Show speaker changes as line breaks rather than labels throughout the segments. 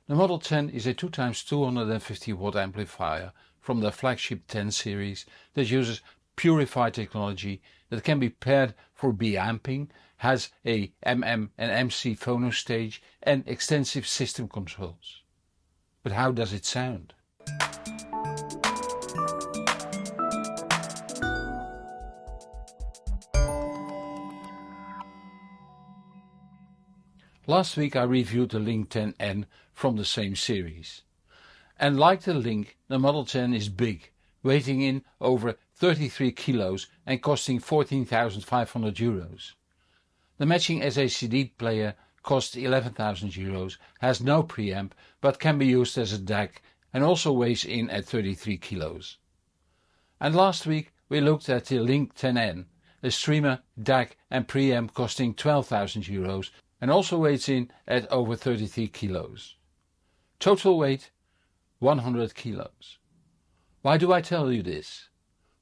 The Model 10 is a 2x 250 watt amplifier from the flagship 10 series that uses Purify technology that can be paired for B-amping, has a MM and MC phono stage and extensive system controls. But how does it sound? Last week I reviewed the Link 10N from the same series. And like the Link, the Model 10 is big, weighing in over 33 kilos and costing €14,500. The matching SACD player costs €11,000, has no preamp but can be used as a DAC and also weighs in at 33 kilos. And last week we looked at the Link 10N, a streamer, DAC and preamp costing €12,000 and also weighs in at over 33 kilos. Total weight 100 kilos. Why do I tell you this?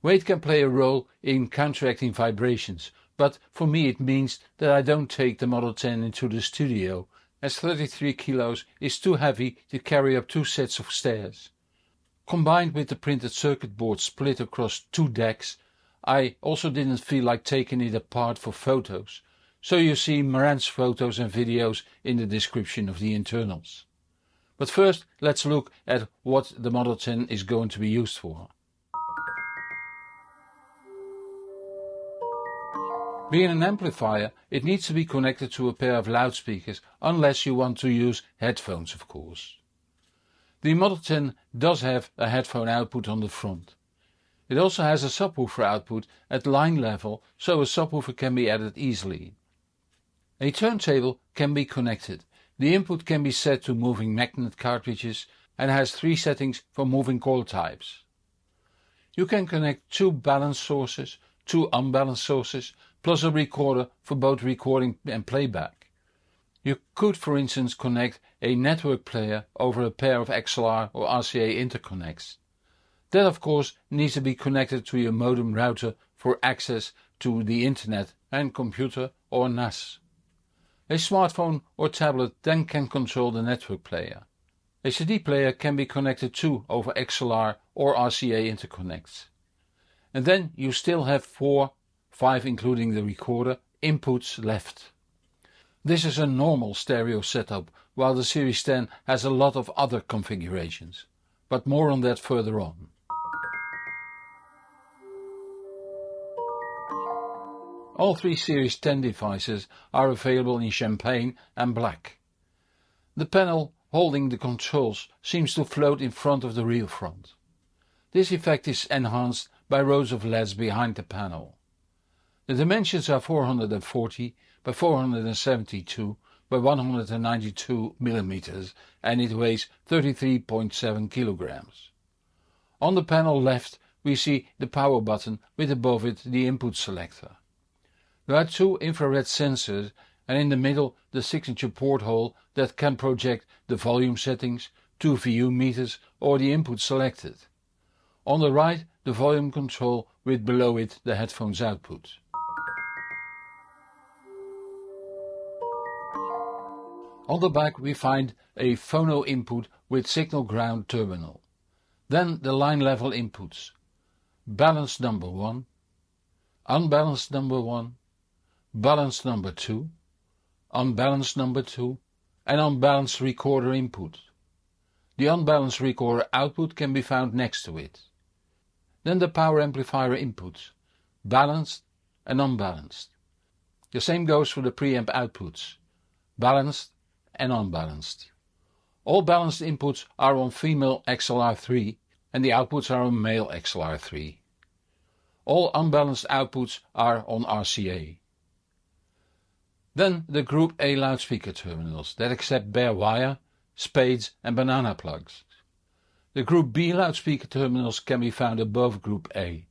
Weight can play a role in counteracting vibrations, but for me it means that I don't take the Model 10 into the studio, as 33 kilos is too heavy to carry up 2 sets of stairs. Combined with the printed circuit board split across 2 decks, I also didn't feel like taking it apart for photos, so you see Marantz photos and videos in the description of the internals. But first let's look at what the Model 10 is going to be used for. Being an amplifier, it needs to be connected to a pair of loudspeakers, unless you want to use headphones of course. The Model 10 does have a headphone output on the front. It also has a subwoofer output at line level, so a subwoofer can be added easily. A turntable can be connected. The input can be set to moving magnet cartridges and has 3 settings for moving coil types. You can connect 2 balanced sources, 2 unbalanced sources, plus a recorder for both recording and playback. You could for instance connect a network player over a pair of XLR or RCA interconnects. That of course needs to be connected to your modem router for access to the internet and computer or NAS. A smartphone or tablet then can control the network player. A CD player can be connected too over XLR or RCA interconnects. And then you still have 4, 5 including the recorder, inputs left. This is a normal stereo setup, while the Series 10 has a lot of other configurations. But more on that further on. All 3 Series 10 devices are available in champagne and black. The panel holding the controls seems to float in front of the real front. This effect is enhanced by rows of LEDs behind the panel. The dimensions are 440 by 472 by 192 mm and it weighs 33.7 kilograms. On the panel left we see the power button with above it the input selector. There are 2 infrared sensors and in the middle the signature porthole that can project the volume settings, 2 VU meters or the input selected. On the right the volume control with below it the headphones output. On the back we find a phono input with signal ground terminal. Then the line level inputs. Balanced number 1, unbalanced number 1, balanced number 2, unbalanced number 2 and unbalanced recorder input. The unbalanced recorder output can be found next to it. Then the power amplifier inputs, balanced and unbalanced. The same goes for the preamp outputs, balanced and unbalanced. All balanced inputs are on female XLR3 and the outputs are on male XLR3. All unbalanced outputs are on RCA. Then the Group A loudspeaker terminals that accept bare wire, spades and banana plugs. The Group B loudspeaker terminals can be found above Group A.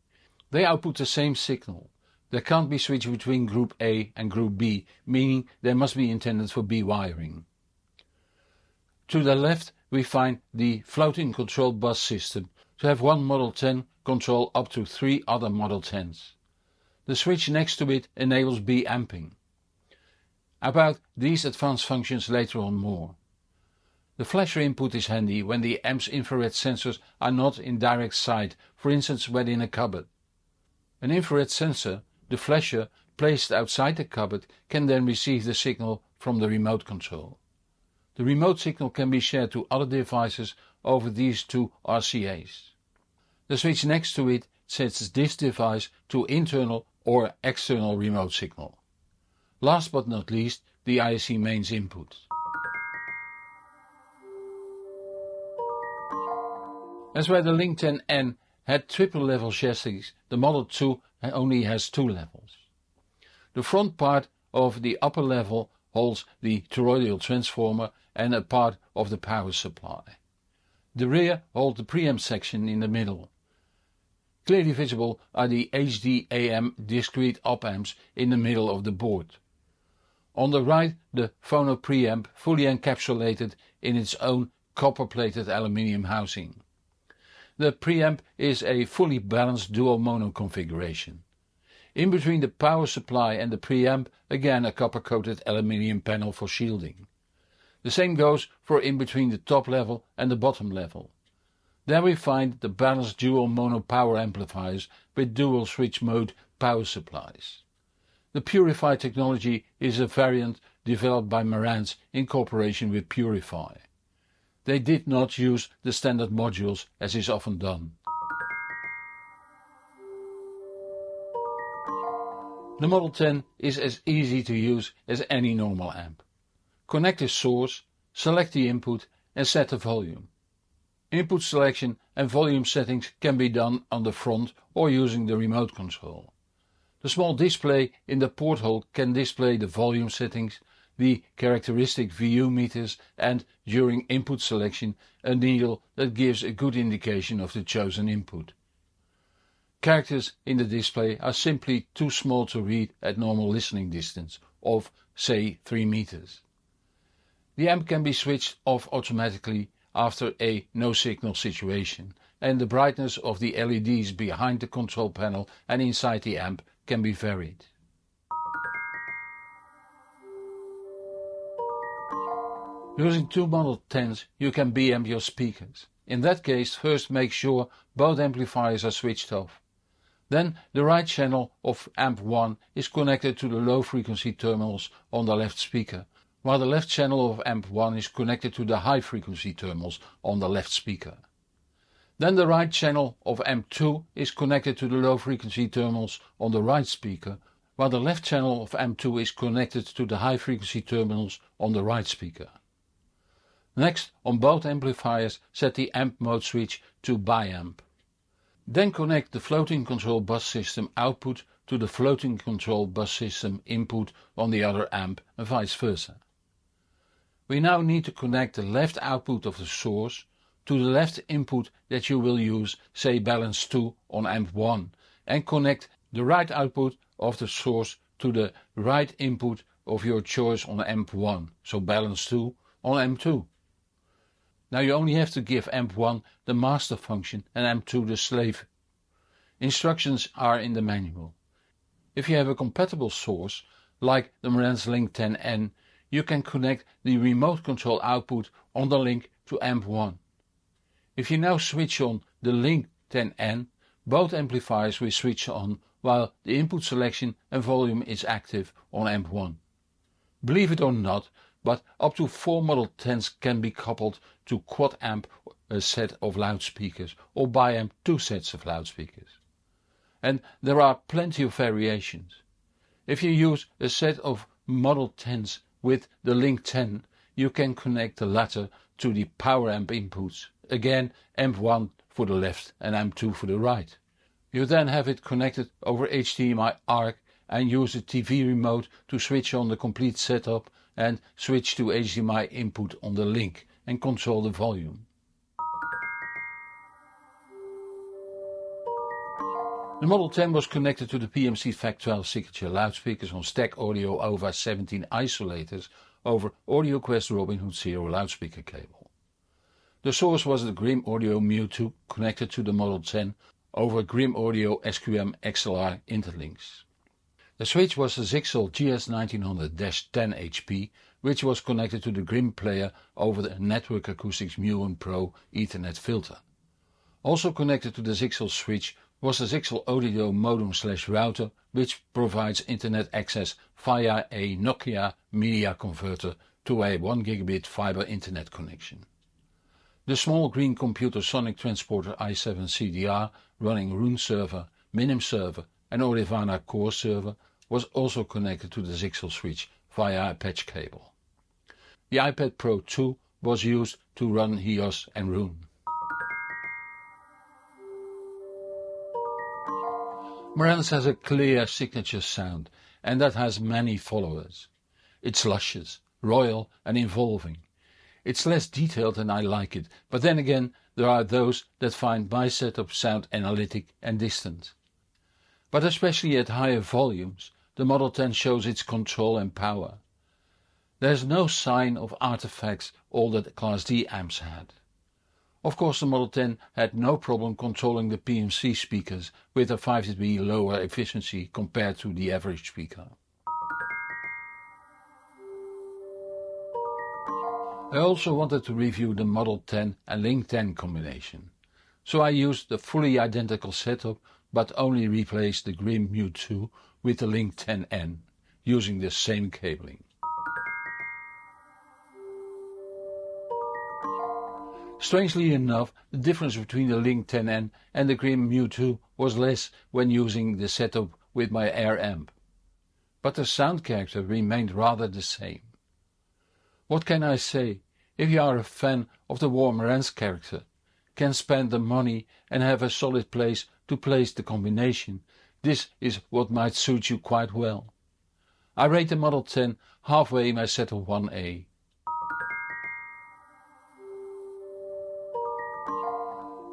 They output the same signal. They can't be switched between Group A and Group B, meaning they must be intended for B wiring. To the left we find the floating control bus system to have one Model 10 control up to 3 other Model 10s. The switch next to it enables B-amping. About these advanced functions later on more. The flasher input is handy when the amp's infrared sensors are not in direct sight, for instance when in a cupboard. An infrared sensor, the flasher, placed outside the cupboard can then receive the signal from the remote control. The remote signal can be shared to other devices over these two RCAs. The switch next to it sets this device to internal or external remote signal. Last but not least, the IC mains input. As where the Link 10N had triple level chassis, the Model 2 only has 2 levels. The front part of the upper level holds the toroidal transformer and a part of the power supply. The rear holds the preamp section in the middle. Clearly visible are the HD-AM discrete op-amps in the middle of the board. On the right the phono preamp fully encapsulated in its own copper-plated aluminium housing. The preamp is a fully balanced dual mono configuration. In between the power supply and the preamp, again a copper-coated aluminium panel for shielding. The same goes for in between the top level and the bottom level. There we find the balanced dual mono power amplifiers with dual switch mode power supplies. The Purify technology is a variant developed by Marantz in cooperation with Purify. They did not use the standard modules as is often done. The Model 10 is as easy to use as any normal amp. Connect the source, select the input and set the volume. Input selection and volume settings can be done on the front or using the remote control. The small display in the porthole can display the volume settings, the characteristic VU meters and, during input selection, a needle that gives a good indication of the chosen input. Characters in the display are simply too small to read at normal listening distance of, say, 3 meters. The amp can be switched off automatically after a no signal situation, and the brightness of the LEDs behind the control panel and inside the amp can be varied. Using 2 Model 10s you can B-amp your speakers. In that case, first make sure both amplifiers are switched off. Then the right channel of amp 1 is connected to the low frequency terminals on the left speaker, while the left channel of amp 1 is connected to the high frequency terminals on the left speaker. Then the right channel of amp 2 is connected to the low frequency terminals on the right speaker, while the left channel of amp 2 is connected to the high frequency terminals on the right speaker. Next, on both amplifiers, set the amp mode switch to bi-amp. Then connect the floating control bus system output to the floating control bus system input on the other amp and vice versa. We now need to connect the left output of the source to the left input that you will use, say balance 2 on amp 1, and connect the right output of the source to the right input of your choice on amp 1, so balance 2 on amp 2. Now you only have to give amp 1 the master function and amp 2 the slave. Instructions are in the manual. If you have a compatible source, like the Marantz Link 10N, you can connect the remote control output on the link to amp 1. If you now switch on the Link 10N, both amplifiers will switch on while the input selection and volume is active on amp 1. Believe it or not, but up to 4 Model 10s can be coupled to quad amp a set of loudspeakers or bi-amp 2 sets of loudspeakers. And there are plenty of variations. If you use a set of Model 10s with the Link 10, you can connect the latter to the power amp inputs, again amp 1 for the left and amp 2 for the right. You then have it connected over HDMI ARC and use the TV remote to switch on the complete setup and switch to HDMI input on the link and control the volume. The Model 10 was connected to the PMC FAC12 signature loudspeakers on Stack Audio OVA 17 isolators over AudioQuest Robin Hood Zero loudspeaker cable. The source was the Grim Audio Mewtwo connected to the Model 10 over Grim Audio SQM XLR interlinks. The switch was the Zixel GS1900-10HP which was connected to the Grim player over the Network Acoustics Mu Pro Ethernet filter. Also connected to the Zixel switch was the Zixel audio modem/router, which provides internet access via a Nokia media converter to a 1 gigabit fiber internet connection. The small green computer Sonic Transporter i7 CDR running Roon server, Minim server and Orivana core server was also connected to the Zixel switch via a patch cable. The iPad Pro 2 was used to run HEOS and Roon. Marantz has a clear signature sound, and that has many followers. It's luscious, royal and involving. It's less detailed than I like it, but then again there are those that find my setup sound analytic and distant. But especially at higher volumes, the Model 10 shows its control and power. There's no sign of artifacts all that Class D amps had. Of course the Model 10 had no problem controlling the PMC speakers with a 5 dB lower efficiency compared to the average speaker. I also wanted to review the Model 10 and Link 10 combination, so I used the fully identical setup but only replaced the Grim Mu 2 with the Link 10N, using the same cabling. Strangely enough, the difference between the Link 10N and the Grim Mu 2 was less when using the setup with my Air amp, but the sound character remained rather the same. What can I say? If you are a fan of the warm Marantz character, can spend the money and have a solid place to place the combination, this is what might suit you quite well. I rate the Model 10 halfway in my setup 1A.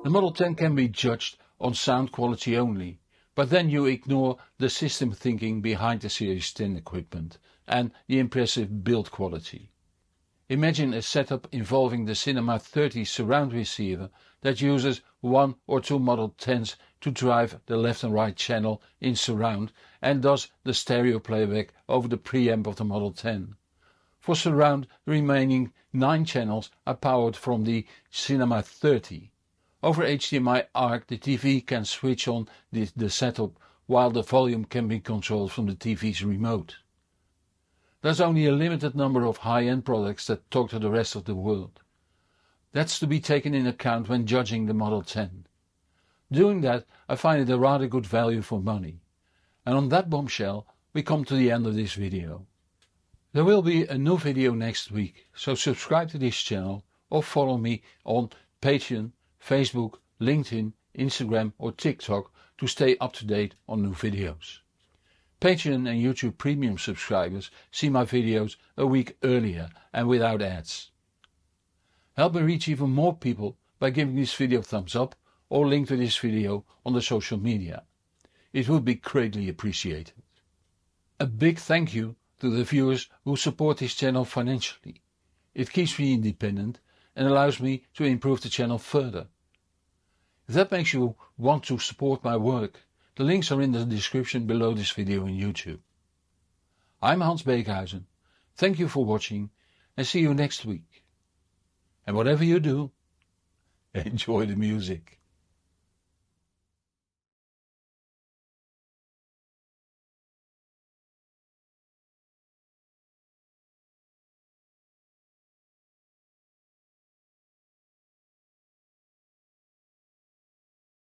The Model 10 can be judged on sound quality only, but then you ignore the system thinking behind the Series 10 equipment and the impressive build quality. Imagine a setup involving the Cinema 30 surround receiver that uses 1 or 2 Model 10s to drive the left and right channel in surround and does the stereo playback over the preamp of the Model 10. For surround, the remaining 9 channels are powered from the Cinema 30. Over HDMI ARC the TV can switch on the setup while the volume can be controlled from the TV's remote. There's only a limited number of high-end products that talk to the rest of the world. That's to be taken in account when judging the Model 10. Doing that, I find it a rather good value for money. And on that bombshell we come to the end of this video. There will be a new video next week, so subscribe to this channel or follow me on Patreon, Facebook, LinkedIn, Instagram or TikTok to stay up to date on new videos. Patreon and YouTube Premium subscribers see my videos a week earlier and without ads. Help me reach even more people by giving this video a thumbs up or link to this video on the social media. It would be greatly appreciated. A big thank you to the viewers who support this channel financially. It keeps me independent and allows me to improve the channel further. If that makes you want to support my work, the links are in the description below this video on YouTube. I'm Hans Beekhuizen, thank you for watching and see you next week. And whatever you do, enjoy the music.